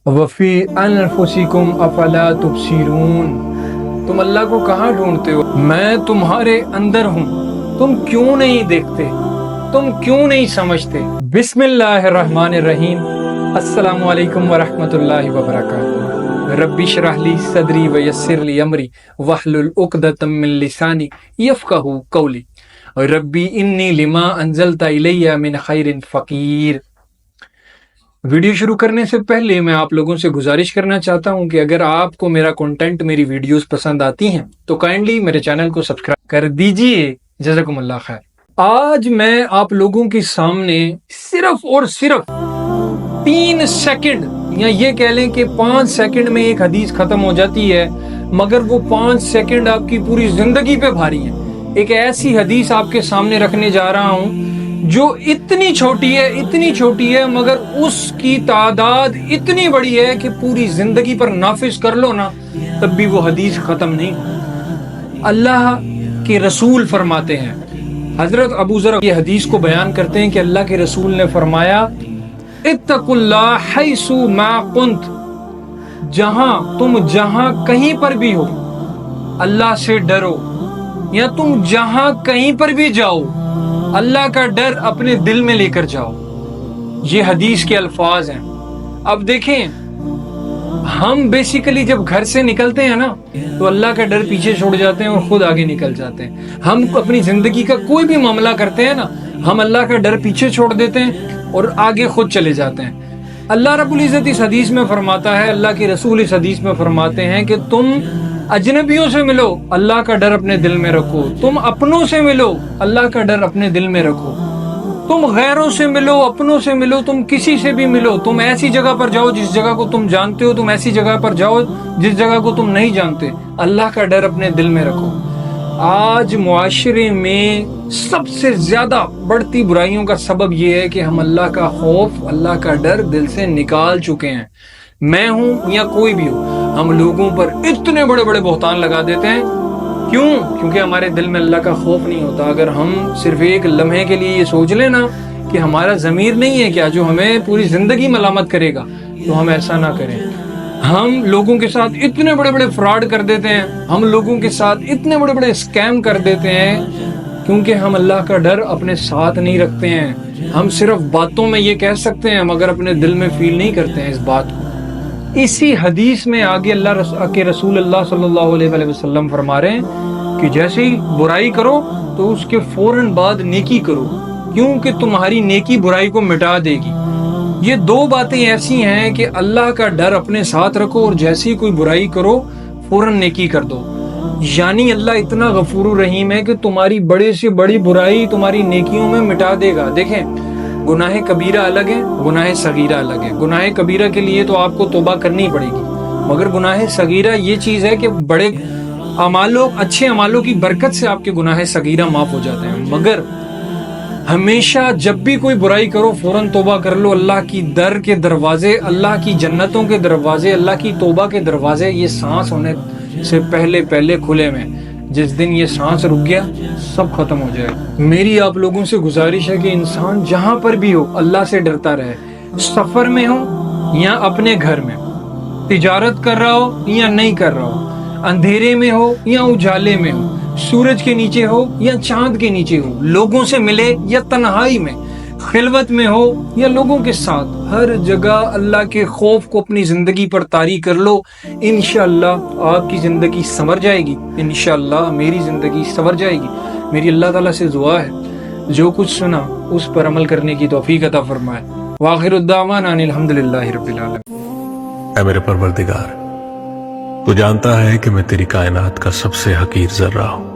वफ़ी अनफुसिकुम अफला तुबसिरून, तुम अल्लाह को कहाँ ढूंढते हो? मैं तुम्हारे अंदर हूँ, तुम क्यों नहीं देखते, तुम क्यों नहीं समझते? बिस्मिल्लाहिर्रहमानिर्रहीम। अस्सलामु अलैकुम वरहमतुल्लाहि वबरकातुहू। रब्बि इश्रह ली सदरी वयस्सिर ली अमरी वहलुल उक़दतम मिन लिसानी यफ़क़हू क़ौली रब्बी इन्नी लिमा अंज़लता इलैया मिन खैरिन फ़क़ीर। वीडियो शुरू करने से पहले मैं आप लोगों से गुजारिश करना चाहता हूं कि अगर आपको मेरा कंटेंट, मेरी वीडियोस पसंद आती हैं तो काइंडली मेरे चैनल को सब्सक्राइब कर दीजिए। जज़ाकुमुल्लाह खैर। आज मैं आप लोगों के सामने सिर्फ और सिर्फ 3 सेकंड या ये कह लें कि 5 सेकंड में एक हदीस खत्म हो जाती है, मगर वो 5 सेकंड आपकी पूरी जिंदगी पे भारी है। एक ऐसी हदीस आपके सामने रखने जा रहा हूं जो इतनी छोटी है मगर उसकी तादाद इतनी बड़ी है कि पूरी जिंदगी पर नाफिज कर लो ना तब भी वो हदीस खत्म नहीं। अल्लाह के रसूल फरमाते हैं, हजरत अबू ज़र ये हदीस को बयान करते हैं कि अल्लाह के रसूल ने फरमाया, इत्तकुल्लाह हैसु मा कुंत, जहां कहीं पर भी हो अल्लाह से डरो, या तुम जहां कहीं पर भी जाओ अल्लाह का डर अपने दिल में लेकर जाओ। ये हदीस के अल्फाज हैं। अब देखें, हम बेसिकली जब घर से निकलते हैं ना तो अल्लाह का डर पीछे छोड़ जाते हैं और खुद आगे निकल जाते हैं। हम अपनी जिंदगी का कोई भी मामला करते हैं ना, हम अल्लाह का डर पीछे छोड़ देते हैं और आगे खुद चले जाते हैं। अल्लाह रब्बुल इज़्ज़त इस हदीस में फरमाता है, अल्लाह के रसूल इस हदीस में फरमाते हैं कि तुम अजनबियों से मिलो, अल्लाह का डर अपने दिल में रखो। तुम अपनों से मिलो, अल्लाह का डर अपने दिल में रखो। तुम गैरों से मिलो, अपनों से मिलो, तुम किसी से भी मिलो। तुम ऐसी जगह पर जाओ जिस जगह को तुम जानते हो, तुम ऐसी जगह पर जाओ जिस जगह को तुम नहीं जानते। अल्लाह का डर अपने दिल में रखो। आज मुआशरे में सबसे ज्यादा बढ़ती बुराइयों का सबब यह है कि हम अल्लाह का खौफ, अल्लाह का डर दिल से निकाल चुके हैं। मैं हूं या कोई भी हो, हम लोगों पर इतने बड़े बड़े बहतान लगा देते हैं। क्यों? क्योंकि हमारे दिल में अल्लाह का खौफ नहीं होता। अगर हम सिर्फ एक लम्हे के लिए ये सोच लेना कि हमारा ज़मीर नहीं है क्या जो हमें पूरी जिंदगी मलामत करेगा, तो हम ऐसा ना करें। हम लोगों के साथ इतने बड़े बड़े फ्रॉड कर देते हैं, हम लोगों के साथ इतने बड़े बड़े स्कैम कर देते हैं क्योंकि हम अल्लाह का डर अपने साथ नहीं रखते हैं। हम सिर्फ बातों में ये कह सकते हैं मगर अपने दिल में फील नहीं करते हैं इस बात को। इसी हदीस में आगे अल्लाह के रसूल अल्लाह सल्लल्लाहु अलैहि वसल्लम फरमा रहे हैं कि जैसे ही बुराई करो तो उसके फौरन बाद नेकी करो, क्योंकि तुम्हारी नेकी बुराई को मिटा देगी। ये 2 बातें ऐसी हैं कि अल्लाह का डर अपने साथ रखो और जैसे ही कोई बुराई करो फौरन नेकी कर दो। यानी अल्लाह इतना गफूर रहीम है कि तुम्हारी बड़े से बड़ी बुराई तुम्हारी नेकियों में मिटा देगा। देखें, गुनाह कबीरा अलग है, गुनाह सगीरा अलग है। गुनाह कबीरा के लिए तो आपको तौबा करनी पड़ेगी, मगर गुनाह सगीरा ये चीज़ है कि बड़े अमालों, अच्छे अमालों की बरकत से आपके गुनाह सगीरा माफ हो जाते हैं। मगर हमेशा जब भी कोई बुराई करो फौरन तौबा कर लो। अल्लाह की दर के दरवाजे, अल्लाह की जन्नतों के दरवाजे, अल्लाह की तौबा के दरवाजे ये सांस होने से पहले खुले में। जिस दिन ये सांस रुक गया सब खत्म हो जाएगा। मेरी आप लोगों से गुजारिश है कि इंसान जहां पर भी हो अल्लाह से डरता रहे। सफर में हो या अपने घर में, तिजारत कर रहा हो या नहीं कर रहा हो, अंधेरे में हो या उजाले में हो, सूरज के नीचे हो या चांद के नीचे हो, लोगों से मिले या तन्हाई में, खिलवत में हो या लोगों के साथ, हर जगह अल्लाह के खौफ को अपनी जिंदगी पर तारी कर लो। इंशाअल्लाह आपकी जिंदगी संवर जाएगी, इंशाअल्लाह मेरी जिंदगी संवर जाएगी। मेरी अल्लाह ताला से दुआ है जो कुछ सुना उस पर अमल करने की तौफीक अता फरमाए। वाखिरुद्दावाना अनिल हम्दुलिल्लाहि रब्बिल आलमीन। ऐ मेरे परवरदिगार, तू जानता है कि मैं तेरी कायनात का सबसे हकीर ज़र्रा हूँ।